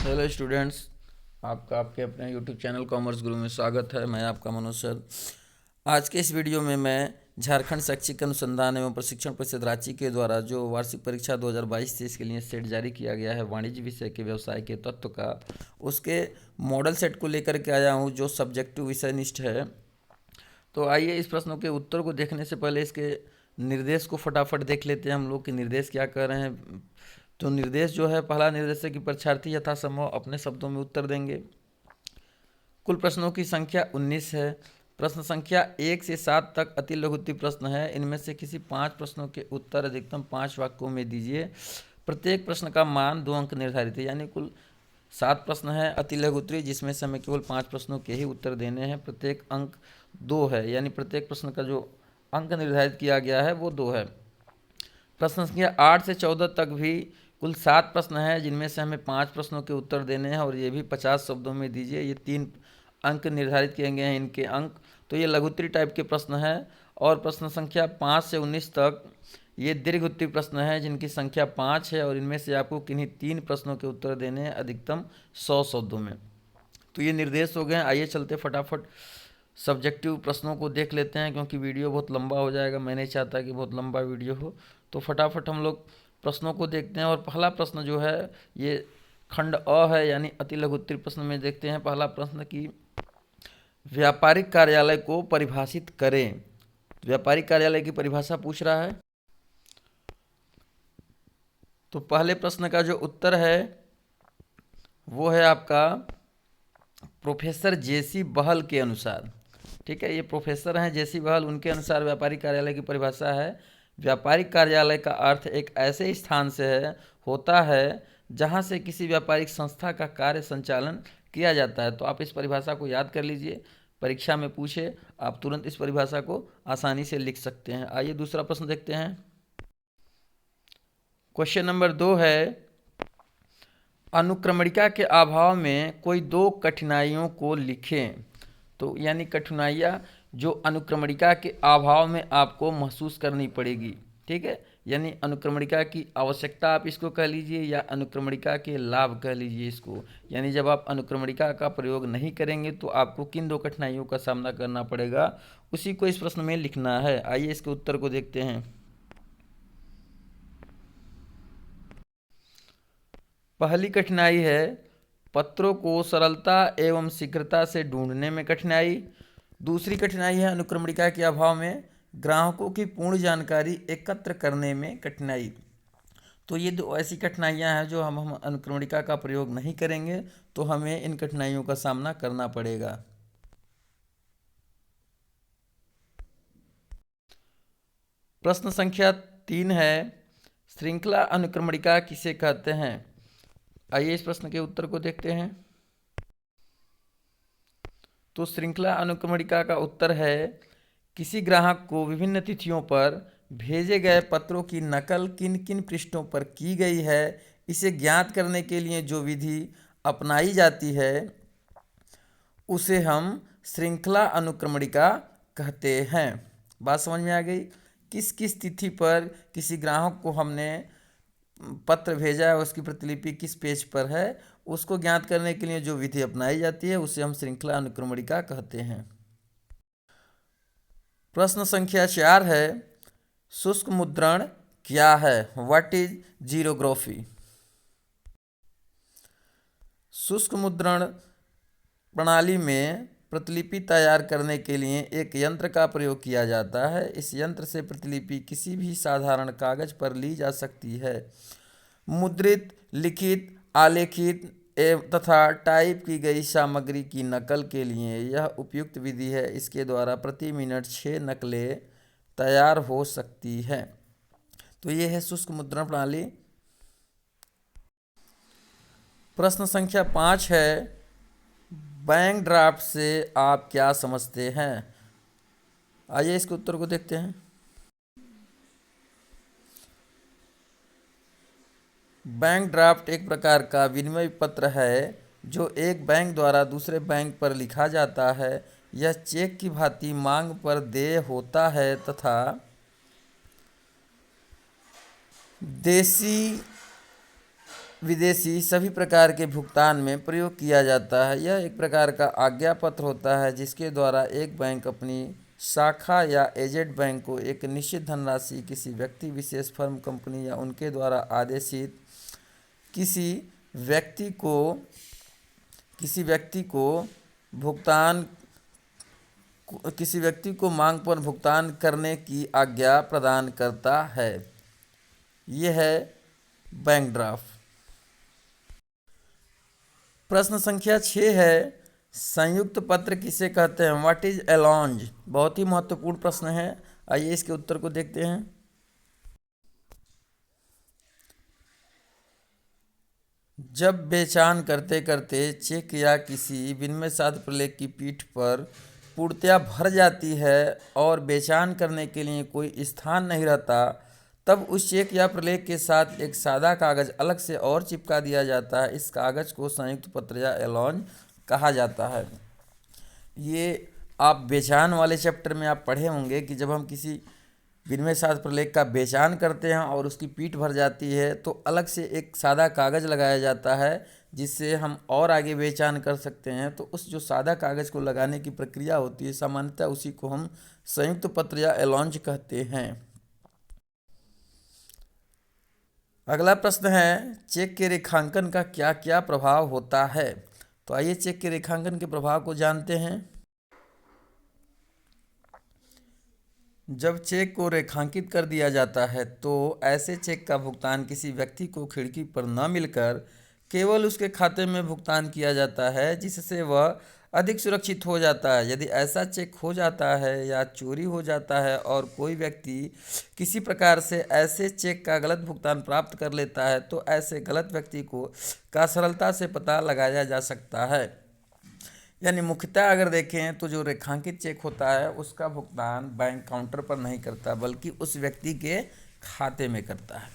Hello students, आपका आपके अपने यूट्यूब चैनल कॉमर्स गुरु में स्वागत है। मैं आपका मनोज सर। आज के इस वीडियो में मैं झारखंड शैक्षिक अनुसंधान एवं प्रशिक्षण परिषद रांची के द्वारा जो वार्षिक परीक्षा 2022-23 के लिए सेट जारी किया गया है वाणिज्य विषय के व्यवसाय के तत्व का, उसके मॉडल सेट को लेकर के आया हूँ जो सब्जेक्टिव विषयनिष्ठ है। तो आइए इस प्रश्नों के उत्तर को देखने से पहले इसके निर्देश को फटाफट देख लेते हैं हम लोग कि निर्देश क्या कर रहे हैं। तो निर्देश जो है, पहला निर्देश है कि परीक्षार्थी यथासंभव अपने शब्दों में उत्तर देंगे। कुल प्रश्नों की संख्या 19 है। प्रश्न संख्या 1 से 7 तक अति लघुत्तरीय प्रश्न है। इनमें से किसी 5 प्रश्नों के उत्तर अधिकतम 5 वाक्यों में दीजिए। प्रत्येक प्रश्न का मान 2 अंक निर्धारित है, यानी कुल 7 प्रश्न है अति लघुत्तरीय, जिसमें से हमें केवल 5 प्रश्नों के ही उत्तर देने हैं। प्रत्येक अंक 2 है, यानी प्रत्येक प्रश्न का जो अंक निर्धारित किया गया है वो 2 है। प्रश्न संख्या 8 से 14 तक भी कुल 7 प्रश्न हैं, जिनमें से हमें 5 प्रश्नों के उत्तर देने हैं और ये भी 50 शब्दों में दीजिए। ये 3 अंक निर्धारित किए गए हैं, इनके अंक। तो ये लघुत्तरीय टाइप के प्रश्न हैं। और प्रश्न संख्या 5 से 19 तक ये दीर्घ उत्तरीय प्रश्न हैं, जिनकी संख्या 5 है और इनमें से आपको किन्हीं 3 प्रश्नों के उत्तर देने हैं अधिकतम 100 शब्दों में। तो ये निर्देश हो गए हैं। आइए चलते फटाफट सब्जेक्टिव प्रश्नों को देख लेते हैं, क्योंकि वीडियो बहुत लंबा हो जाएगा। मैं नहीं चाहता कि बहुत लंबा वीडियो हो। तो फटाफट हम लोग प्रश्नों को देखते हैं। और पहला प्रश्न जो है ये खंड अ है, यानी अति लघुत्तरीय प्रश्न में देखते हैं। पहला प्रश्न कि व्यापारिक कार्यालय को परिभाषित करें। व्यापारिक कार्यालय की परिभाषा पूछ रहा है। तो पहले प्रश्न का जो उत्तर है वो है आपका प्रोफेसर जेसी बहल के अनुसार। ठीक है, ये प्रोफेसर हैं जेसी बहल, उनके अनुसार व्यापारिक कार्यालय की परिभाषा है, व्यापारिक कार्यालय का अर्थ एक ऐसे स्थान से होता है जहां से किसी व्यापारिक संस्था का कार्य संचालन किया जाता है। तो आप इस परिभाषा को याद कर लीजिए, परीक्षा में पूछे आप तुरंत इस परिभाषा को आसानी से लिख सकते हैं। आइए दूसरा प्रश्न देखते हैं। क्वेश्चन नंबर 2 है, अनुक्रमणिका के अभाव में कोई 2 कठिनाइयों को लिखें। तो यानी कठिनाइयाँ जो अनुक्रमणिका के अभाव में आपको महसूस करनी पड़ेगी। ठीक है, यानी अनुक्रमणिका की आवश्यकता आप इसको कह लीजिए, या अनुक्रमणिका के लाभ कह लीजिए इसको। यानी जब आप अनुक्रमणिका का प्रयोग नहीं करेंगे तो आपको किन 2 कठिनाइयों का सामना करना पड़ेगा, उसी को इस प्रश्न में लिखना है। आइए इसके उत्तर को देखते हैं। पहली कठिनाई है पत्रों को सरलता एवं शीघ्रता से ढूंढने में कठिनाई। दूसरी कठिनाई है अनुक्रमणिका के अभाव में ग्राहकों की पूर्ण जानकारी एकत्र करने में कठिनाई। तो ये 2 ऐसी कठिनाइयां हैं जो हम अनुक्रमणिका का प्रयोग नहीं करेंगे तो हमें इन कठिनाइयों का सामना करना पड़ेगा। प्रश्न संख्या 3 है, श्रृंखला अनुक्रमणिका किसे कहते हैं। आइए इस प्रश्न के उत्तर को देखते हैं। तो श्रृंखला अनुक्रमणिका का उत्तर है, किसी ग्राहक को विभिन्न तिथियों पर भेजे गए पत्रों की नकल किन किन पृष्ठों पर की गई है, इसे ज्ञात करने के लिए जो विधि अपनाई जाती है उसे हम श्रृंखला अनुक्रमणिका कहते हैं। बात समझ में आ गई। किस किस तिथि पर किसी ग्राहक को हमने पत्र भेजा है, उसकी प्रतिलिपि किस पेज पर है, उसको ज्ञात करने के लिए जो विधि अपनाई जाती है उसे हम श्रृंखला अनुक्रमणिका कहते हैं। प्रश्न संख्या 4 है, शुष्क मुद्रण क्या है। What is xerography. शुष्क मुद्रण प्रणाली में प्रतिलिपि तैयार करने के लिए एक यंत्र का प्रयोग किया जाता है। इस यंत्र से प्रतिलिपि किसी भी साधारण कागज पर ली जा सकती है। मुद्रित, लिखित, आलेखित तथा टाइप की गई सामग्री की नकल के लिए यह उपयुक्त विधि है। इसके द्वारा प्रति मिनट 6 नकलें तैयार हो सकती हैं। तो ये है शुष्क मुद्रण प्रणाली। प्रश्न संख्या 5 है, बैंक ड्राफ्ट से आप क्या समझते हैं। आइए इसके उत्तर को देखते हैं। बैंक ड्राफ्ट एक प्रकार का विनिमय पत्र है जो एक बैंक द्वारा दूसरे बैंक पर लिखा जाता है। यह चेक की भांति मांग पर देय होता है तथा देशी विदेशी सभी प्रकार के भुगतान में प्रयोग किया जाता है। यह एक प्रकार का आज्ञा पत्र होता है जिसके द्वारा एक बैंक अपनी शाखा या एजेंट बैंक को एक निश्चित धनराशि किसी व्यक्ति विशेष, फर्म, कंपनी या उनके द्वारा आदेशित किसी व्यक्ति को मांग पर भुगतान करने की आज्ञा प्रदान करता है। यह है बैंक ड्राफ्ट। प्रश्न संख्या 6 है, संयुक्त पत्र किसे कहते हैं? What is allonge? बहुत ही महत्वपूर्ण प्रश्न है। आइए इसके उत्तर को देखते हैं। जब बेचान करते करते चेक या किसी विनिमय साध्य प्रलेख की पीठ पर पूर्णतया भर जाती है और बेचान करने के लिए कोई स्थान नहीं रहता, तब उस चेक या प्रलेख के साथ एक सादा कागज अलग से और चिपका दिया जाता है। इस कागज को संयुक्त पत्र या एलॉन्ज कहा जाता है। ये आप बेचान वाले चैप्टर में आप पढ़े होंगे कि जब हम किसी विनिमय साध्य प्रलेख का बेचान करते हैं और उसकी पीठ भर जाती है तो अलग से एक सादा कागज लगाया जाता है जिससे हम और आगे बेचान कर सकते हैं। तो उस जो सादा कागज को लगाने की प्रक्रिया होती है सामान्यतः उसी को हम संयुक्त पत्र या एलॉन्ज कहते हैं। अगला प्रश्न है, चेक के रेखांकन का क्या क्या प्रभाव होता है? तो आइए चेक के रेखांकन के प्रभाव को जानते हैं। जब चेक को रेखांकित कर दिया जाता है तो ऐसे चेक का भुगतान किसी व्यक्ति को खिड़की पर न मिलकर केवल उसके खाते में भुगतान किया जाता है, जिससे वह अधिक सुरक्षित हो जाता है। यदि ऐसा चेक खो जाता है या चोरी हो जाता है और कोई व्यक्ति किसी प्रकार से ऐसे चेक का गलत भुगतान प्राप्त कर लेता है तो ऐसे गलत व्यक्ति का सरलता से पता लगाया जा सकता है। यानी मुख्यतः अगर देखें तो जो रेखांकित चेक होता है उसका भुगतान बैंक काउंटर पर नहीं करता बल्कि उस व्यक्ति के खाते में करता है।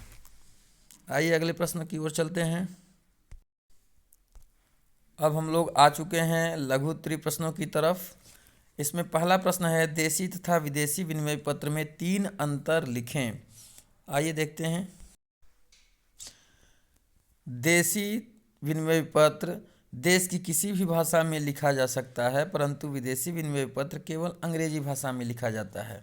आइए अगले प्रश्न की ओर चलते हैं। अब हम लोग आ चुके हैं लघु उत्तरीय प्रश्नों की तरफ। इसमें पहला प्रश्न है, देशी तथा विदेशी विनिमय पत्र में 3 अंतर लिखें। आइए देखते हैं। देशी विनिमय पत्र देश की किसी भी भाषा में लिखा जा सकता है, परंतु विदेशी विनिमय पत्र केवल अंग्रेजी भाषा में लिखा जाता है।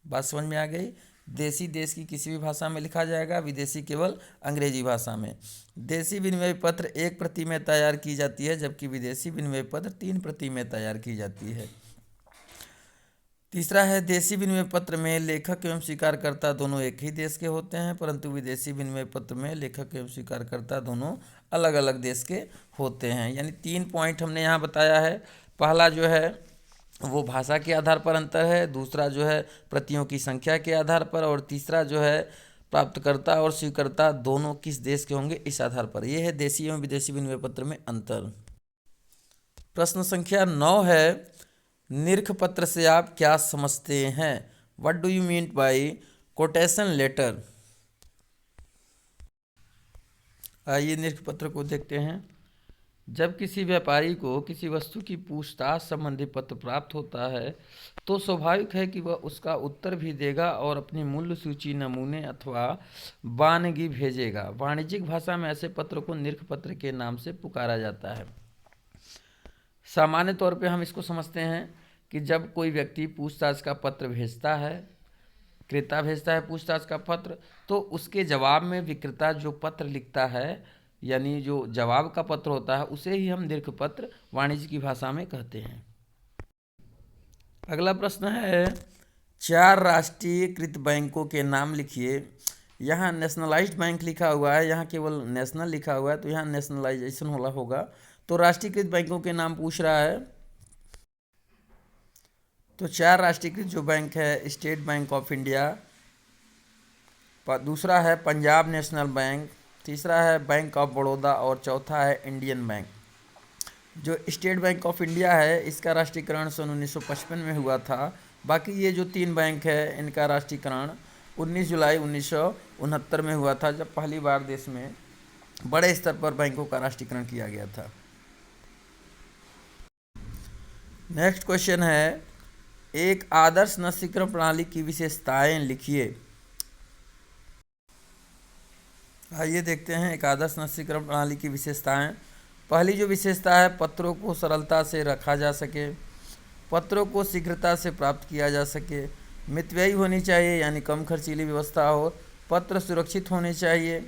बात समझ में आ गई? देशी देश की किसी भी भाषा में लिखा जाएगा, विदेशी केवल अंग्रेजी भाषा में। देशी विनिमय पत्र 1 प्रति में तैयार की जाती है, जबकि विदेशी विनिमय पत्र 3 प्रति में तैयार की जाती है। तीसरा है, देशी विनिमय पत्र में लेखक एवं स्वीकारकर्ता दोनों एक ही देश के होते हैं, परंतु विदेशी विनिमय पत्र में लेखक एवं स्वीकारकर्ता दोनों अलग अलग देश के होते हैं। यानी 3 पॉइंट हमने यहाँ बताया है। पहला जो है वो भाषा के आधार पर अंतर है, दूसरा जो है प्रतियों की संख्या के आधार पर, और तीसरा जो है प्राप्तकर्ता और स्वीकर्ता दोनों किस देश के होंगे इस आधार पर। यह है देशी एवं विदेशी विनिमय पत्र में अंतर। प्रश्न संख्या 9 है, निरख पत्र से आप क्या समझते हैं? What do you mean by quotation letter? आइए निरख पत्र को देखते हैं। जब किसी व्यापारी को किसी वस्तु की पूछताछ संबंधी पत्र प्राप्त होता है तो स्वाभाविक है कि वह उसका उत्तर भी देगा और अपनी मूल्य सूची, नमूने अथवा वानगी भेजेगा। वाणिज्यिक भाषा में ऐसे पत्र को निरख पत्र के नाम से पुकारा जाता है। सामान्य तौर पे हम इसको समझते हैं कि जब कोई व्यक्ति पूछताछ का पत्र भेजता है, क्रेता भेजता है पूछताछ का पत्र, तो उसके जवाब में विक्रेता जो पत्र लिखता है, यानी जो जवाब का पत्र होता है, उसे ही हम दीर्घ पत्र वाणिज्य की भाषा में कहते हैं। अगला प्रश्न है, 4 राष्ट्रीयकृत बैंकों के नाम लिखिए। यहाँ नेशनलाइज्ड बैंक लिखा हुआ है, यहाँ केवल नेशनल लिखा हुआ है, तो यहाँ नेशनलाइजेशन वाला होगा। तो राष्ट्रीयकृत बैंकों के नाम पूछ रहा है, तो 4 राष्ट्रीयकृत जो बैंक है, स्टेट बैंक ऑफ इंडिया, दूसरा है पंजाब नेशनल बैंक, तीसरा है बैंक ऑफ बड़ौदा और चौथा है इंडियन बैंक। जो स्टेट बैंक ऑफ इंडिया है इसका राष्ट्रीयकरण सन 1955 में हुआ था। बाकी ये जो 3 बैंक है इनका राष्ट्रीयकरण 19 जुलाई 1969 में हुआ था, जब पहली बार देश में बड़े स्तर पर बैंकों का राष्ट्रीयकरण किया गया था। नेक्स्ट क्वेश्चन है, एक आदर्श नस्लीकरण प्रणाली की विशेषताएं लिखिए। आइए देखते हैं एक आदर्श नस्लीकरण प्रणाली की विशेषताएं। पहली जो विशेषता है, पत्रों को सरलता से रखा जा सके, पत्रों को शीघ्रता से प्राप्त किया जा सके, मितव्ययी होनी चाहिए यानी कम खर्चीली व्यवस्था हो, पत्र सुरक्षित होने चाहिए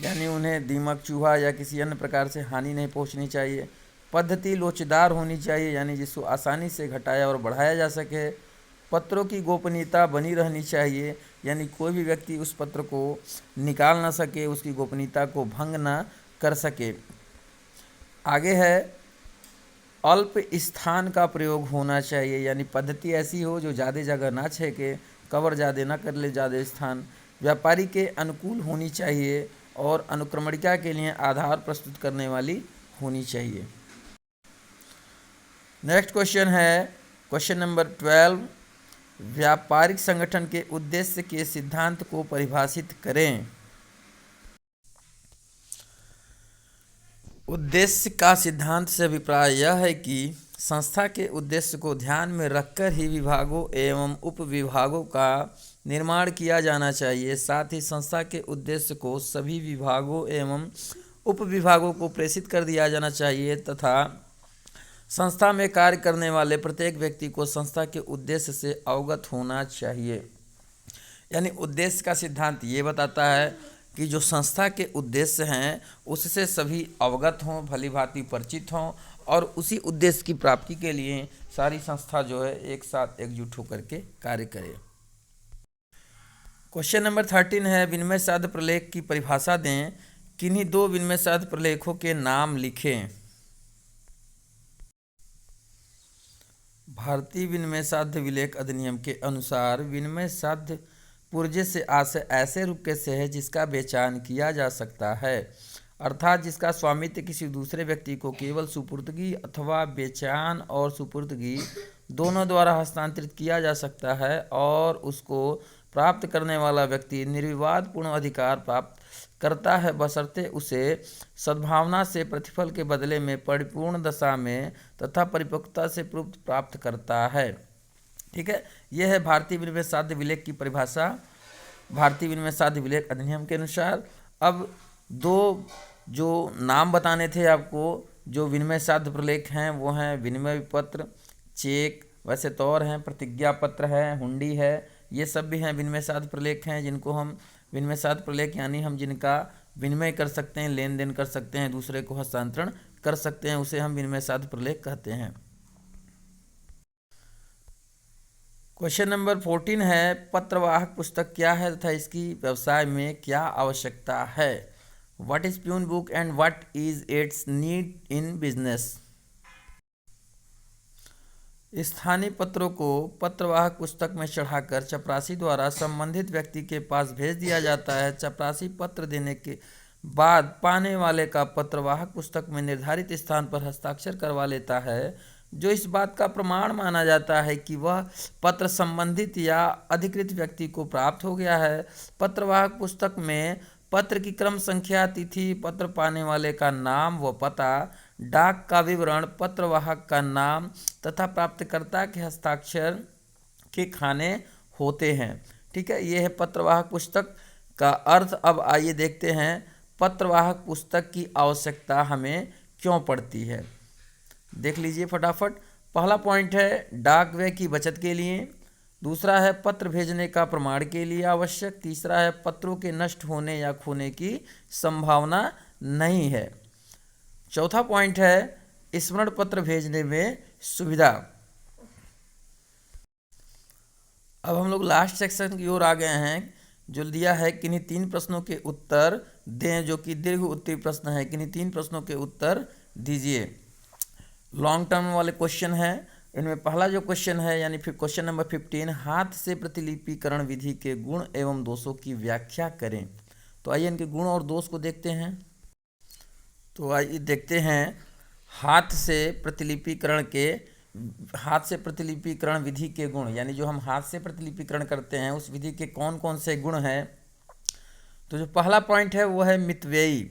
यानी उन्हें दीमक, चूहा या किसी अन्य प्रकार से हानि नहीं पहुंचनी चाहिए, पद्धति लोचदार होनी चाहिए यानी जिसको आसानी से घटाया और बढ़ाया जा सके, पत्रों की गोपनीयता बनी रहनी चाहिए यानी कोई भी व्यक्ति उस पत्र को निकाल ना सके, उसकी गोपनीयता को भंग ना कर सके। आगे है, अल्प स्थान का प्रयोग होना चाहिए यानी पद्धति ऐसी हो जो ज़्यादा जगह ना छेके, कवर ज़्यादा ना कर ले ज़्यादा स्थान, व्यापारी के अनुकूल होनी चाहिए और अनुक्रमणिका के लिए आधार प्रस्तुत करने वाली होनी चाहिए। नेक्स्ट क्वेश्चन है क्वेश्चन नंबर 12, व्यापारिक संगठन के उद्देश्य के सिद्धांत को परिभाषित करें। उद्देश्य का सिद्धांत से अभिप्राय यह है कि संस्था के उद्देश्य को ध्यान में रखकर ही विभागों एवं उप विभागों का निर्माण किया जाना चाहिए। साथ ही संस्था के उद्देश्य को सभी विभागों एवं उप विभागों को प्रेषित कर दिया जाना चाहिए तथा संस्था में कार्य करने वाले प्रत्येक व्यक्ति को संस्था के उद्देश्य से अवगत होना चाहिए। यानी उद्देश्य का सिद्धांत ये बताता है कि जो संस्था के उद्देश्य हैं उससे सभी अवगत हों, भली भांति परिचित हों और उसी उद्देश्य की प्राप्ति के लिए सारी संस्था जो है एक साथ एकजुट होकर के कार्य करे। क्वेश्चन नंबर 13 है, विनिमय साध्य प्रलेख की परिभाषा दें। किन्हीं दो विनिमय साध्य प्रलेखों के नाम लिखें। भारतीय विनिमय साध्य विलेख अधिनियम के अनुसार विनिमय साध्य पुर्जे से आशय ऐसे रुपये से है जिसका बेचान किया जा सकता है, अर्थात जिसका स्वामित्व किसी दूसरे व्यक्ति को केवल सुपुर्दगी अथवा बेचान और सुपुर्दगी दोनों द्वारा हस्तांतरित किया जा सकता है और उसको प्राप्त करने वाला व्यक्ति निर्विवाद पूर्ण अधिकार प्राप्त करता है बशर्ते उसे सद्भावना से प्रतिफल के बदले में परिपूर्ण दशा में तथा परिपक्वता से पूर्व प्राप्त करता है। ठीक है, यह है भारतीय विनिमय साध्य विलेख की परिभाषा भारतीय विनिमय साध्य विलेख अधिनियम के अनुसार। अब दो जो नाम बताने थे आपको, जो विनिमय साध्य प्रलेख हैं वो हैं विनिमय पत्र, चेक वैसे तो और हैं, प्रतिज्ञा पत्र है, हुंडी है, ये सब भी हैं विनिमय साध्य प्रलेख हैं जिनको हम विनिमय साध्य प्रलेख यानी हम जिनका विनिमय कर सकते हैं, लेन देन कर सकते हैं, दूसरे को हस्तांतरण कर सकते हैं, उसे हम विनिमय साध्य प्रलेख कहते हैं। क्वेश्चन नंबर 14 है, पत्रवाहक पुस्तक क्या है तथा इसकी व्यवसाय में क्या आवश्यकता है। What is peon book and what is it's need in business. स्थानीय पत्रों को पत्रवाहक पुस्तक में चढ़ाकर चपरासी द्वारा संबंधित व्यक्ति के पास भेज दिया जाता है। चपरासी पत्र देने के बाद पाने वाले का पत्रवाहक पुस्तक में निर्धारित स्थान पर हस्ताक्षर करवा लेता है, जो इस बात का प्रमाण माना जाता है कि वह पत्र संबंधित या अधिकृत व्यक्ति को प्राप्त हो गया है। पत्रवाहक पुस्तक में पत्र की क्रम संख्या, तिथि, पत्र पाने वाले का नाम व पता, डाक का विवरण, पत्रवाहक का नाम तथा प्राप्तकर्ता के हस्ताक्षर के खाने होते हैं। ठीक है, यह है पत्रवाहक पुस्तक का अर्थ। अब आइए देखते हैं पत्रवाहक पुस्तक की आवश्यकता हमें क्यों पड़ती है। देख लीजिए फटाफट। पहला पॉइंट है डाक व्यय की बचत के लिए, दूसरा है पत्र भेजने का प्रमाण के लिए आवश्यक, तीसरा है पत्रों के नष्ट होने या खोने की संभावना नहीं है, चौथा पॉइंट है स्मरण पत्र भेजने में सुविधा। अब हम लोग लास्ट सेक्शन की ओर आ गए हैं, जो दिया है किन्हीं 3 प्रश्नों के उत्तर दें, जो कि दीर्घ उत्तरीय प्रश्न है। किन्हीं 3 प्रश्नों के उत्तर दीजिए। लॉन्ग टर्म वाले क्वेश्चन है। इनमें पहला जो क्वेश्चन है यानी फिर क्वेश्चन नंबर 15, हाथ से प्रतिलिपिकरण विधि के गुण एवं दोषों की व्याख्या करें। तो आइए इनके गुण और दोष को देखते हैं। तो आइए देखते हैं हाथ से प्रतिलिपिकरण विधि के गुण, यानी जो हम हाथ से प्रतिलिपिकरण करते हैं उस विधि के कौन कौन से गुण हैं। तो जो पहला पॉइंट है वो है मितव्ययी।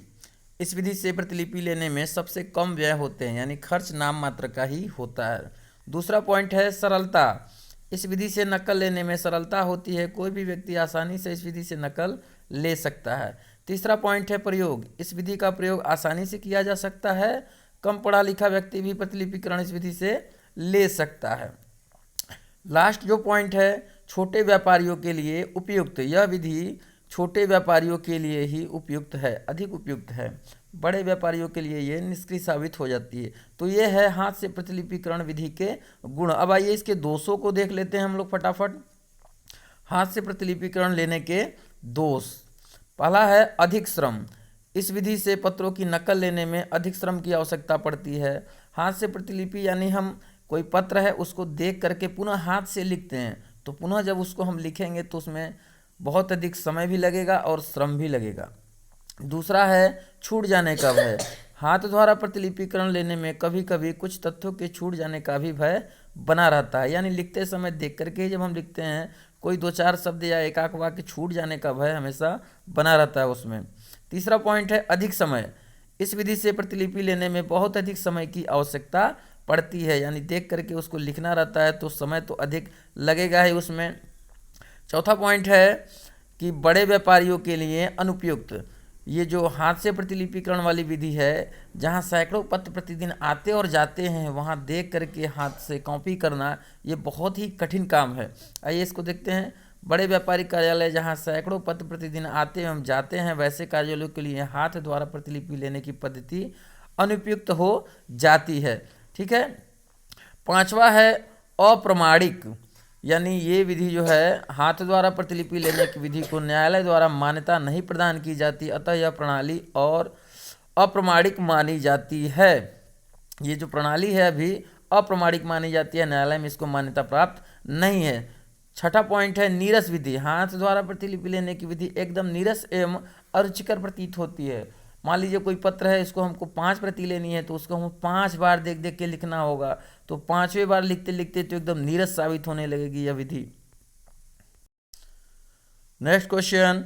इस विधि से प्रतिलिपि लेने में सबसे कम व्यय होते हैं, यानी खर्च नाम मात्र का ही होता है। दूसरा पॉइंट है सरलता। इस विधि से नकल लेने में सरलता होती है, कोई भी व्यक्ति आसानी से इस विधि से नकल ले सकता है। तीसरा पॉइंट है प्रयोग। इस विधि का प्रयोग आसानी से किया जा सकता है, कम पढ़ा लिखा व्यक्ति भी प्रतिलिपिकरण इस विधि से ले सकता है। लास्ट जो पॉइंट है, छोटे व्यापारियों के लिए उपयुक्त। यह विधि छोटे व्यापारियों के लिए ही उपयुक्त है, अधिक उपयुक्त है। बड़े व्यापारियों के लिए ये निष्क्रिय साबित हो जाती है। तो ये है हाथ से प्रतिलिपिकरण विधि के गुण। अब आइए इसके दोषों को देख लेते हैं हम लोग फटाफट। हाथ से प्रतिलिपिकरण लेने के दोष। पहला है अधिक श्रम। इस विधि से पत्रों की नकल लेने में अधिक श्रम की आवश्यकता पड़ती है। हाथ से प्रतिलिपि यानी हम कोई पत्र है उसको देख करके पुनः हाथ से लिखते हैं, तो पुनः जब उसको हम लिखेंगे तो उसमें बहुत अधिक समय भी लगेगा और श्रम भी लगेगा। दूसरा है छूट जाने का भय। हाथ द्वारा प्रतिलिपिकरण लेने में कभी कभी कुछ तथ्यों के छूट जाने का भी भय बना रहता है, यानी लिखते समय देख करके ही जब हम लिखते हैं कोई दो चार शब्द या एक आध वाक्य छूट जाने का भय हमेशा बना रहता है उसमें। तीसरा पॉइंट है अधिक समय। इस विधि से प्रतिलिपि लेने में बहुत अधिक समय की आवश्यकता पड़ती है, यानी देख करके उसको लिखना रहता है तो समय तो अधिक लगेगा ही उसमें। चौथा पॉइंट है कि बड़े व्यापारियों के लिए अनुपयुक्त। ये जो हाथ से प्रतिलिपिकरण वाली विधि है, जहाँ सैकड़ों पत्र प्रतिदिन आते और जाते हैं, वहाँ देख करके हाथ से कॉपी करना ये बहुत ही कठिन काम है। आइए इसको देखते हैं। बड़े व्यापारिक कार्यालय जहाँ सैकड़ों पत्र प्रतिदिन आते एवं जाते हैं, वैसे कार्यालयों के लिए हाथ द्वारा प्रतिलिपि लेने की पद्धति अनुपयुक्त हो जाती है। ठीक है। पांचवा है अप्रमाणिक, यानी ये विधि जो है हाथ द्वारा प्रतिलिपि लेने की विधि को न्यायालय द्वारा मान्यता नहीं प्रदान की जाती, अतः यह प्रणाली और अप्रमाणिक मानी जाती है। ये जो प्रणाली है अभी अप्रमाणिक मानी जाती है, न्यायालय में इसको मान्यता प्राप्त नहीं है। छठा पॉइंट है नीरस विधि। हाथ द्वारा प्रतिलिपि लेने की विधि एकदम नीरस एवं अरुचिकर प्रतीत होती है। मान लीजिए कोई पत्र है, इसको हमको 5 प्रति लेनी है, तो उसको हम 5 बार देख देख के लिखना होगा, तो 5वें बार लिखते लिखते तो एकदम नीरस साबित होने लगेगी यह विधि। नेक्स्ट क्वेश्चन,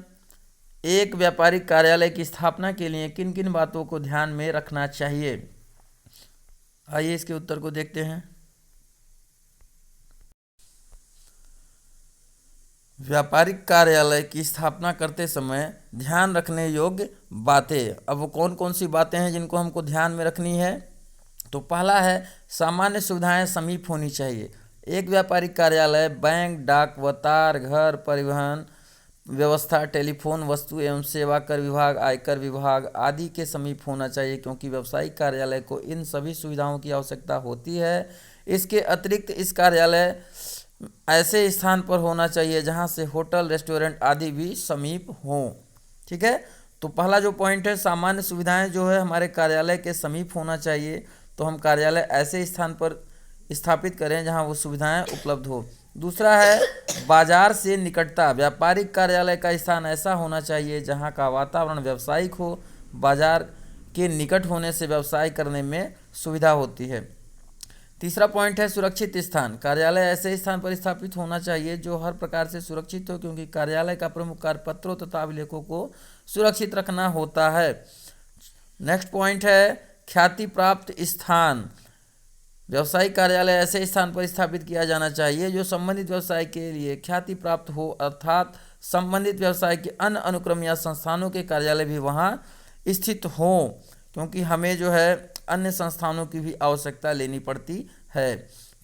एक व्यापारिक कार्यालय की स्थापना के लिए किन किन बातों को ध्यान में रखना चाहिए? आइए इसके उत्तर को देखते हैं। व्यापारिक कार्यालय की स्थापना करते समय ध्यान रखने योग्य बातें। अब वो कौन कौन सी बातें हैं जिनको हमको ध्यान में रखनी है? तो पहला है सामान्य सुविधाएं समीप होनी चाहिए। एक व्यापारिक कार्यालय बैंक, डाक व तार, घर, परिवहन व्यवस्था, टेलीफोन, वस्तु एवं सेवा कर विभाग, आयकर विभाग आदि के समीप होना चाहिए, क्योंकि व्यावसायिक कार्यालय को इन सभी सुविधाओं की आवश्यकता होती है। इसके अतिरिक्त इस कार्यालय ऐसे स्थान पर होना चाहिए जहां से होटल, रेस्टोरेंट आदि भी समीप हों। ठीक है। तो पहला जो पॉइंट है, सामान्य सुविधाएं जो है हमारे कार्यालय के समीप होना चाहिए, तो हम कार्यालय ऐसे स्थान पर स्थापित करें जहां वो सुविधाएं उपलब्ध हो। दूसरा है बाजार से निकटता। व्यापारिक कार्यालय का स्थान ऐसा होना चाहिए जहां का वातावरण व्यावसायिक हो। बाजार के निकट होने से व्यवसाय करने में सुविधा होती है। तीसरा पॉइंट है सुरक्षित स्थान। कार्यालय ऐसे स्थान पर स्थापित होना चाहिए जो हर प्रकार से सुरक्षित हो, क्योंकि कार्यालय का प्रमुख कार्य पत्रों तथा अभिलेखों को सुरक्षित रखना होता है। नेक्स्ट पॉइंट है ख्याति प्राप्त स्थान। व्यावसायिक कार्यालय ऐसे स्थान पर स्थापित किया जाना चाहिए जो संबंधित व्यवसाय के लिए ख्याति प्राप्त हो, अर्थात संबंधित व्यवसाय के अन्य अनुक्रम या संस्थानों के कार्यालय भी वहाँ स्थित हों, क्योंकि हमें जो है अन्य संस्थानों की भी आवश्यकता लेनी पड़ती है।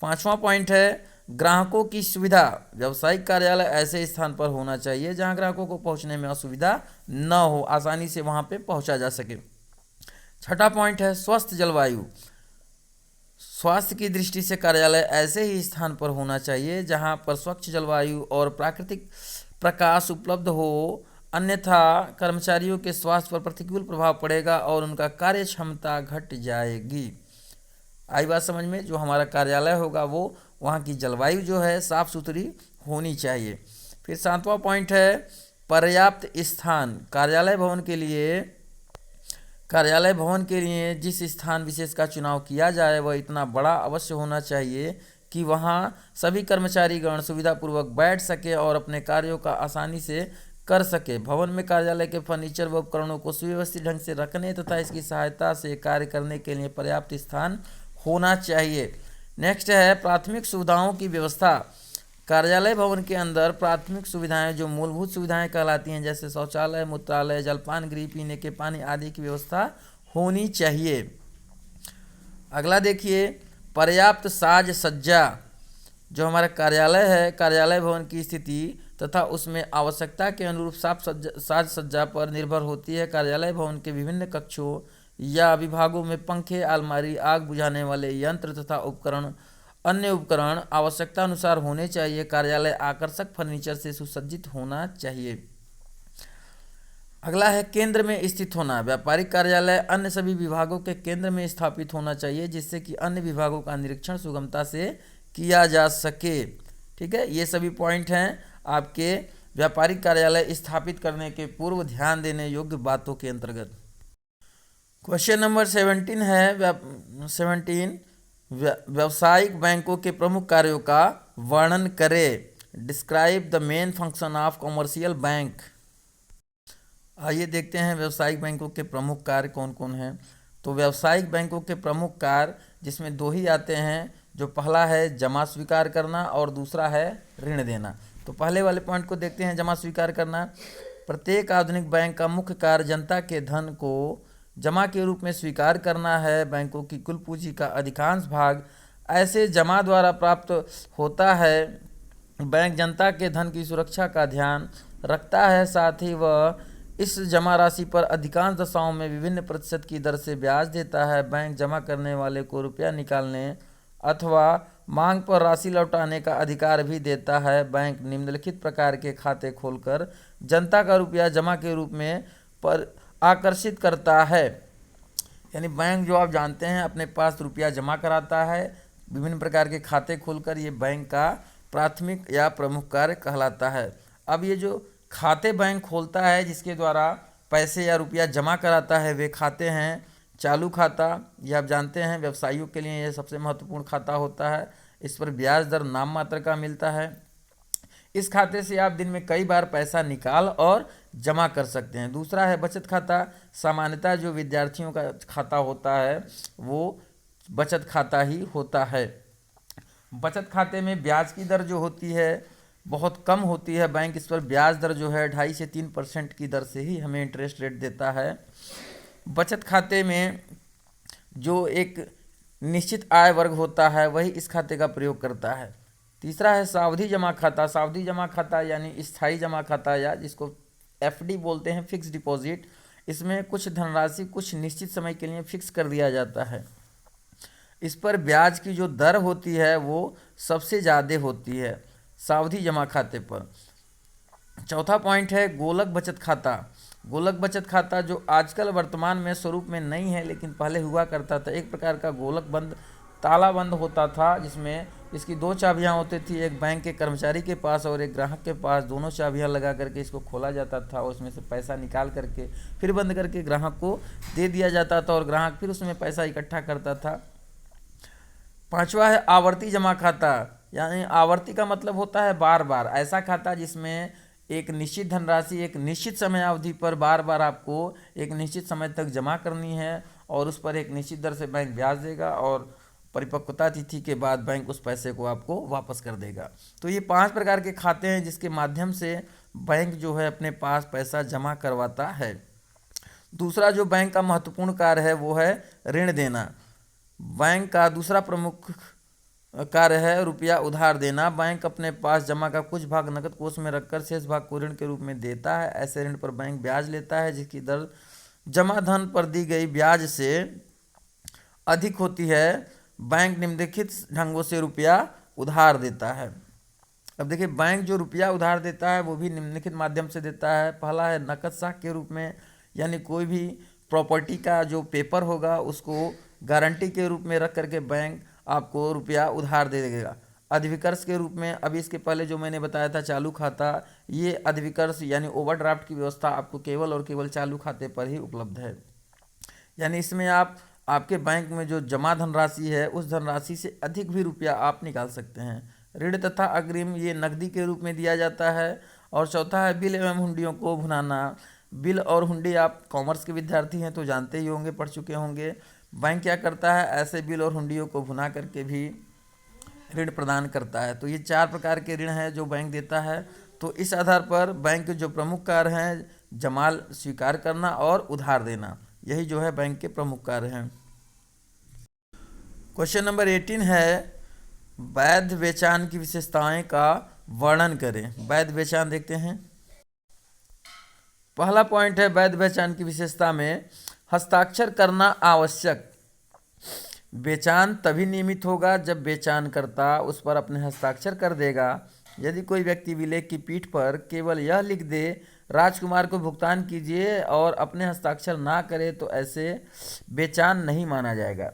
पांचवा पॉइंट है ग्राहकों की सुविधा। व्यावसायिक कार्यालय ऐसे स्थान पर होना चाहिए जहां ग्राहकों को पहुंचने में असुविधा न हो, आसानी से वहां पे पहुंचा जा सके। छठा पॉइंट है स्वस्थ जलवायु। स्वास्थ्य की दृष्टि से कार्यालय ऐसे ही स्थान पर होना चाहिए जहां पर स्वच्छ जलवायु और प्राकृतिक प्रकाश उपलब्ध हो, अन्यथा कर्मचारियों के स्वास्थ्य पर प्रतिकूल प्रभाव पड़ेगा और उनका कार्य क्षमता घट जाएगी। आई बात समझ में? जो हमारा कार्यालय होगा वो वहाँ की जलवायु जो है साफ सुथरी होनी चाहिए। फिर सातवां पॉइंट है पर्याप्त स्थान। कार्यालय भवन के लिए जिस स्थान विशेष का चुनाव किया जाए वह इतना बड़ा अवश्य होना चाहिए कि वहाँ सभी कर्मचारीगण सुविधापूर्वक बैठ सके और अपने कार्यों का आसानी से कर सके। भवन में कार्यालय के फर्नीचर व उपकरणों को सुव्यवस्थित ढंग से रखने तथा इसकी सहायता से कार्य करने के लिए पर्याप्त स्थान होना चाहिए। नेक्स्ट है प्राथमिक सुविधाओं की व्यवस्था। कार्यालय भवन के अंदर प्राथमिक सुविधाएं जो मूलभूत सुविधाएं कहलाती हैं, जैसे शौचालय, मूत्रालय, जलपान गृह, पीने के पानी आदि की व्यवस्था होनी चाहिए। अगला देखिए, पर्याप्त साज सज्जा। जो हमारा कार्यालय है, कार्यालय भवन की स्थिति तथा उसमें आवश्यकता के अनुरूप साज सज्जा पर निर्भर होती है। कार्यालय भवन के विभिन्न कक्षों या विभागों में पंखे, अलमारी, आग बुझाने वाले यंत्र तथा अन्य उपकरण आवश्यकता अनुसार होने चाहिए। कार्यालय आकर्षक फर्नीचर से सुसज्जित होना चाहिए। अगला है केंद्र में स्थित होना। व्यापारिक कार्यालय अन्य सभी विभागों के केंद्र में स्थापित होना चाहिए, जिससे कि अन्य विभागों का निरीक्षण सुगमता से किया जा सके। ठीक है, ये सभी पॉइंट हैं आपके व्यापारिक कार्यालय स्थापित करने के पूर्व ध्यान देने योग्य बातों के अंतर्गत। क्वेश्चन नंबर 17 है 17, व्यावसायिक बैंकों के प्रमुख कार्यों का वर्णन करें। Describe the main function of commercial bank. आइए देखते हैं व्यावसायिक बैंकों के प्रमुख कार्य कौन कौन हैं। तो व्यावसायिक बैंकों के प्रमुख कार्य जिसमें दो ही आते हैं, जो पहला है जमा स्वीकार करना और दूसरा है ऋण देना। तो पहले वाले पॉइंट को देखते हैं, जमा स्वीकार करना। प्रत्येक आधुनिक बैंक का मुख्य कार्य जनता के धन को जमा के रूप में स्वीकार करना है। बैंकों की कुल पूंजी का अधिकांश भाग ऐसे जमा द्वारा प्राप्त होता है। बैंक जनता के धन की सुरक्षा का ध्यान रखता है, साथ ही वह इस जमा राशि पर अधिकांश दशाओं में विभिन्न प्रतिशत की दर से ब्याज देता है। बैंक जमा करने वाले को रुपया निकालने अथवा मांग पर राशि लौटाने का अधिकार भी देता है। बैंक निम्नलिखित प्रकार के खाते खोलकर जनता का रुपया जमा के रूप में पर आकर्षित करता है। यानी बैंक जो आप जानते हैं अपने पास रुपया जमा कराता है, विभिन्न प्रकार के खाते खोलकर, ये बैंक का प्राथमिक या प्रमुख कार्य कहलाता है। अब ये जो खाते बैंक खोलता है जिसके द्वारा पैसे या रुपया जमा कराता है, वे खाते हैं चालू खाता। ये आप जानते हैं व्यवसायियों के लिए ये सबसे महत्वपूर्ण खाता होता है। इस पर ब्याज दर नाम मात्र का मिलता है। इस खाते से आप दिन में कई बार पैसा निकाल और जमा कर सकते हैं। दूसरा है बचत खाता। सामान्यतः जो विद्यार्थियों का खाता होता है वो बचत खाता ही होता है। बचत खाते में ब्याज की दर जो होती है बहुत कम होती है। बैंक इस पर ब्याज दर जो है 2.5 से 3% की दर से ही हमें इंटरेस्ट रेट देता है। बचत खाते में जो एक निश्चित आय वर्ग होता है वही इस खाते का प्रयोग करता है। तीसरा है सावधि जमा खाता। सावधि जमा खाता यानी स्थायी जमा खाता, या जिसको एफडी बोलते हैं, फिक्स डिपॉजिट। इसमें कुछ धनराशि कुछ निश्चित समय के लिए फिक्स कर दिया जाता है। इस पर ब्याज की जो दर होती है वो सबसे ज़्यादा होती है सावधि जमा खाते पर। चौथा पॉइंट है गोलक बचत खाता। गोलक बचत खाता जो आजकल वर्तमान में स्वरूप में नहीं है लेकिन पहले हुआ करता था। एक प्रकार का गोलक बंद ताला बंद होता था, जिसमें इसकी 2 चाबियां होती थी, एक बैंक के कर्मचारी के पास और एक ग्राहक के पास। दोनों चाबियां लगा करके इसको खोला जाता था और उसमें से पैसा निकाल करके फिर बंद करके ग्राहक को दे दिया जाता था और ग्राहक फिर उसमें पैसा इकट्ठा करता था। पांचवा है आवर्ती जमा खाता। यानी आवर्ती का मतलब होता है बार बार। ऐसा खाता जिसमें एक निश्चित धनराशि एक निश्चित समय अवधि पर बार बार आपको एक निश्चित समय तक जमा करनी है और उस पर एक निश्चित दर से बैंक ब्याज देगा और परिपक्वता तिथि के बाद बैंक उस पैसे को आपको वापस कर देगा। तो ये 5 प्रकार के खाते हैं जिसके माध्यम से बैंक जो है अपने पास पैसा जमा करवाता है। दूसरा जो बैंक का महत्वपूर्ण कार्य है वो है ऋण देना। बैंक का दूसरा प्रमुख कार्य है रुपया उधार देना। बैंक अपने पास जमा का कुछ भाग नकद कोष में रखकर शेष भाग को ऋण के रूप में देता है। ऐसे ऋण पर बैंक ब्याज लेता है जिसकी दर जमा धन पर दी गई ब्याज से अधिक होती है। बैंक निम्नलिखित ढंगों से रुपया उधार देता है। अब देखिए, बैंक जो रुपया उधार देता है वो भी निम्नलिखित माध्यम से देता है। पहला है नकद साख के रूप में, यानी कोई भी प्रॉपर्टी का जो पेपर होगा उसको गारंटी के रूप में रख करके बैंक आपको रुपया उधार दे देगा। अधिविकर्ष के रूप में, अभी इसके पहले जो मैंने बताया था चालू खाता, ये अधिविकर्ष यानी ओवरड्राफ्ट की व्यवस्था आपको केवल और केवल चालू खाते पर ही उपलब्ध है। यानी इसमें आप आपके बैंक में जो जमा धनराशि है उस धनराशि से अधिक भी रुपया आप निकाल सकते हैं। ऋण तथा अग्रिम ये नकदी के रूप में दिया जाता है। और चौथा है बिल एवं हुंडियों को भुनाना। बिल और हुंडी, आप कॉमर्स के विद्यार्थी हैं तो जानते ही होंगे, पढ़ चुके होंगे। बैंक क्या करता है, ऐसे बिल और हुंडियों को भुना करके भी ऋण प्रदान करता है। तो ये 4 प्रकार के ऋण हैं जो बैंक देता है। तो इस आधार पर बैंक के जो प्रमुख कार्य हैं, जमाल स्वीकार करना और उधार देना, यही जो है बैंक के प्रमुख कार्य हैं। क्वेश्चन नंबर 18 है, वैध बेचान की विशेषताएं का वर्णन करें। वैध बेचान देखते हैं। पहला पॉइंट है, वैध बेचान की विशेषता में हस्ताक्षर करना आवश्यक। बेचान तभी नियमित होगा जब बेचानकर्ता उस पर अपने हस्ताक्षर कर देगा। यदि कोई व्यक्ति विलेख की पीठ पर केवल यह लिख दे राजकुमार को भुगतान कीजिए और अपने हस्ताक्षर ना करे तो ऐसे बेचान नहीं माना जाएगा।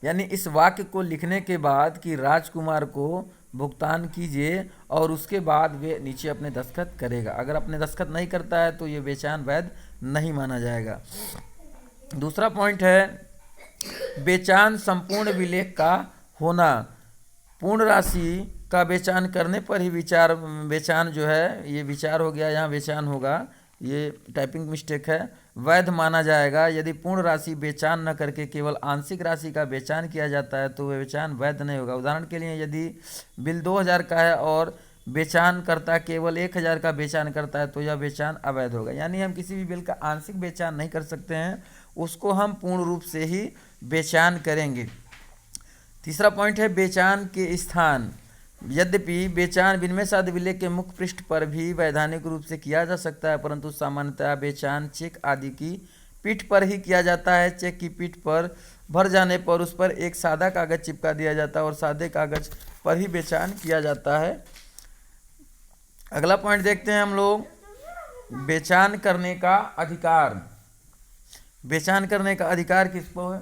यानी इस वाक्य को लिखने के बाद कि राजकुमार को भुगतान कीजिए और उसके बाद वे नीचे अपने दस्तखत करेगा। अगर अपने दस्तखत नहीं करता है तो ये बेचान वैध नहीं माना जाएगा। दूसरा पॉइंट है, बेचान संपूर्ण विलेख का होना। पूर्ण राशि का बेचान करने पर ही बेचान जो है, ये विचार हो गया, यहाँ बेचान होगा, ये टाइपिंग मिस्टेक है, वैध माना जाएगा। यदि पूर्ण राशि बेचान न करके केवल आंशिक राशि का बेचान किया जाता है तो वह बेचान वैध नहीं होगा। उदाहरण के लिए, यदि बिल 2000 का है और बेचान करता केवल 1000 का बेचान करता है तो यह बेचान अवैध होगा। यानी हम किसी भी बिल का आंशिक बेचान नहीं कर सकते हैं, उसको हम पूर्ण रूप से ही बेचान करेंगे। तीसरा पॉइंट है, बेचान के स्थान। यद्यपि बेचान विनिमय साध्य विलेख के मुख्य पृष्ठ पर भी वैधानिक रूप से किया जा सकता है, परंतु सामान्यतः बेचान चेक आदि की पीठ पर ही किया जाता है। चेक की पीठ पर भर जाने पर उस पर एक सादा कागज चिपका दिया जाता है और सादे कागज पर ही बेचान किया जाता है। अगला पॉइंट देखते हैं हम लोग, बेचान करने का अधिकार। बेचान करने का अधिकार किसको है?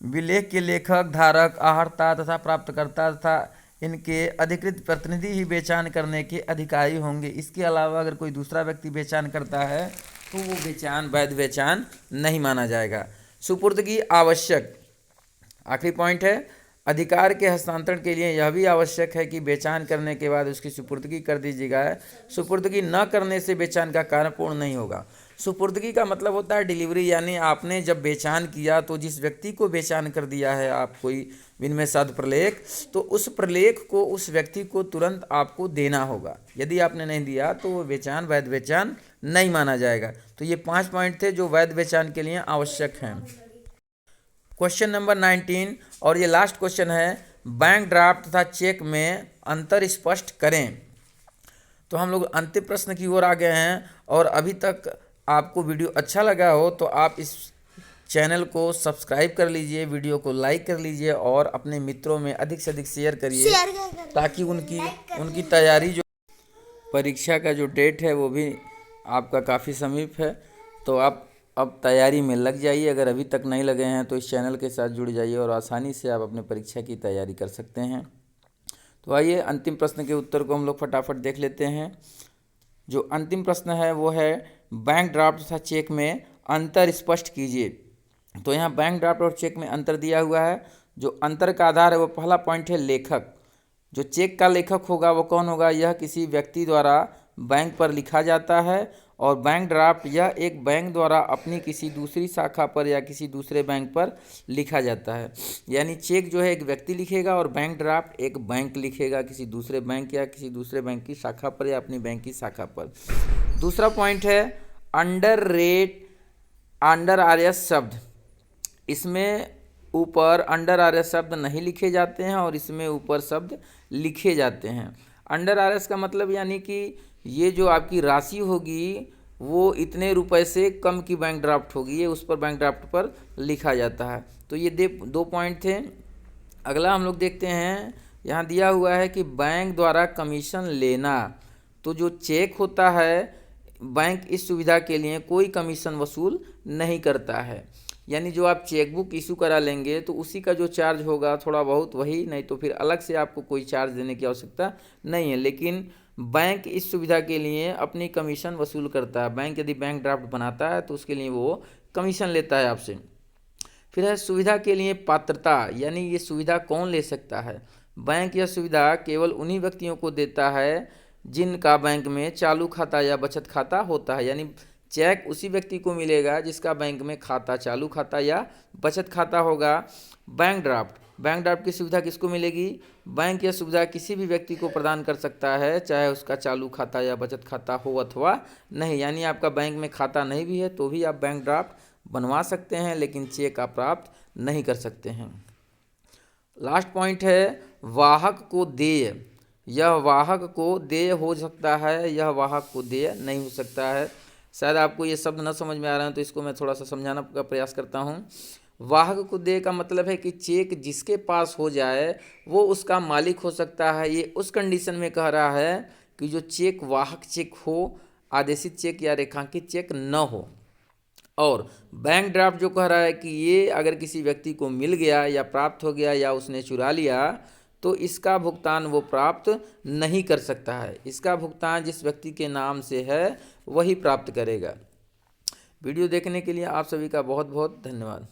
विलेख के लेखक, धारक, आहर्ता तथा प्राप्तकर्ता तथा इनके अधिकृत प्रतिनिधि ही बेचान करने के अधिकारी होंगे। इसके अलावा अगर कोई दूसरा व्यक्ति बेचान करता है तो वो बेचान वैध बेचान नहीं माना जाएगा। सुपुर्दगी आवश्यक। आखिरी पॉइंट है, अधिकार के हस्तांतरण के लिए यह भी आवश्यक है कि बेचान करने के बाद उसकी सुपुर्दगी कर दीजिएगा। सुपुर्दगी न करने से बेचान का कार्य पूर्ण नहीं होगा। सुपुर्दगी का मतलब होता है डिलीवरी, यानी आपने जब बेचान किया तो जिस व्यक्ति को बेचान कर दिया है आप कोई विनिमय साध्य प्रलेख, तो उस प्रलेख को उस व्यक्ति को तुरंत आपको देना होगा। यदि आपने नहीं दिया तो वो बेचान वैध बेचान नहीं माना जाएगा। तो ये 5 पॉइंट थे जो वैध बेचान के लिए आवश्यक हैं। क्वेश्चन नंबर 19 और ये लास्ट क्वेश्चन है, बैंक ड्राफ्ट तथा चेक में अंतर स्पष्ट करें। तो हम लोग अंतिम प्रश्न की ओर आ गए हैं और अभी तक आपको वीडियो अच्छा लगा हो तो आप इस चैनल को सब्सक्राइब कर लीजिए, वीडियो को लाइक कर लीजिए और अपने मित्रों में अधिक से अधिक शेयर करिए ताकि उनकी तैयारी, जो परीक्षा का जो डेट है वो भी आपका काफ़ी समीप है, तो आप अब तैयारी में लग जाइए। अगर अभी तक नहीं लगे हैं तो इस चैनल के साथ जुड़ जाइए और आसानी से आप अपने परीक्षा की तैयारी कर सकते हैं। तो आइए अंतिम प्रश्न के उत्तर को हम लोग फटाफट देख लेते हैं। जो अंतिम प्रश्न है वो है, बैंक ड्राफ्ट तथा चेक में अंतर स्पष्ट कीजिए। तो यहाँ बैंक ड्राफ्ट और चेक में अंतर दिया हुआ है। जो अंतर का आधार है वो पहला पॉइंट है, लेखक। जो चेक का लेखक होगा वो कौन होगा? यह किसी व्यक्ति द्वारा बैंक पर लिखा जाता है और बैंक ड्राफ्ट यह एक बैंक द्वारा अपनी किसी दूसरी शाखा पर या किसी दूसरे बैंक पर लिखा जाता है। यानी चेक जो है एक व्यक्ति लिखेगा और बैंक ड्राफ्ट एक बैंक लिखेगा किसी दूसरे बैंक या किसी दूसरे बैंक की शाखा पर या अपनी बैंक की शाखा पर। दूसरा पॉइंट है अंडर आरएस शब्द। इसमें ऊपर अंडर आरएस शब्द नहीं लिखे जाते हैं और इसमें ऊपर शब्द लिखे जाते हैं। अंडर आरएस का मतलब यानी कि ये जो आपकी राशि होगी वो इतने रुपए से कम की बैंक ड्राफ्ट होगी, ये उस पर बैंक ड्राफ्ट पर लिखा जाता है। तो ये 2 पॉइंट थे। अगला हम लोग देखते हैं, यहाँ दिया हुआ है कि बैंक द्वारा कमीशन लेना। तो जो चेक होता है, बैंक इस सुविधा के लिए कोई कमीशन वसूल नहीं करता है। यानी जो आप चेकबुक इशू करा लेंगे तो उसी का जो चार्ज होगा थोड़ा बहुत वही, नहीं तो फिर अलग से आपको कोई चार्ज देने की आवश्यकता नहीं है। लेकिन बैंक इस सुविधा के लिए अपनी कमीशन वसूल करता है। बैंक यदि बैंक ड्राफ्ट बनाता है तो उसके लिए वो कमीशन लेता है आपसे। फिर है सुविधा के लिए पात्रता, यानी ये सुविधा कौन ले सकता है? बैंक यह सुविधा केवल उन्हीं व्यक्तियों को देता है जिनका बैंक में चालू खाता या बचत खाता होता है। यानी चेक उसी व्यक्ति को मिलेगा जिसका बैंक में खाता, चालू खाता या बचत खाता होगा। बैंक ड्राफ्ट बैंक ड्राफ्ट की सुविधा किसको मिलेगी? बैंक यह सुविधा किसी भी व्यक्ति को प्रदान कर सकता है, चाहे उसका चालू खाता या बचत खाता हो अथवा नहीं। यानी आपका बैंक में खाता नहीं भी है तो भी आप बैंक ड्राफ्ट बनवा सकते हैं, लेकिन चेक आप प्राप्त नहीं कर सकते हैं। लास्ट पॉइंट है वाहक को देय। यह वाहक को देय हो सकता है, यह वाहक को देय नहीं हो सकता है। शायद आपको ये शब्द न समझ में आ रहे हैं तो इसको मैं थोड़ा सा समझाना का प्रयास करता हूँ। वाहक को देय का मतलब है कि चेक जिसके पास हो जाए वो उसका मालिक हो सकता है। ये उस कंडीशन में कह रहा है कि जो चेक वाहक चेक हो, आदेशित चेक या रेखांकित चेक न हो। और बैंक ड्राफ्ट जो कह रहा है कि ये अगर किसी व्यक्ति को मिल गया या प्राप्त हो गया या उसने चुरा लिया तो इसका भुगतान वो प्राप्त नहीं कर सकता है। इसका भुगतान जिस व्यक्ति के नाम से है वही प्राप्त करेगा। वीडियो देखने के लिए आप सभी का बहुत बहुत धन्यवाद।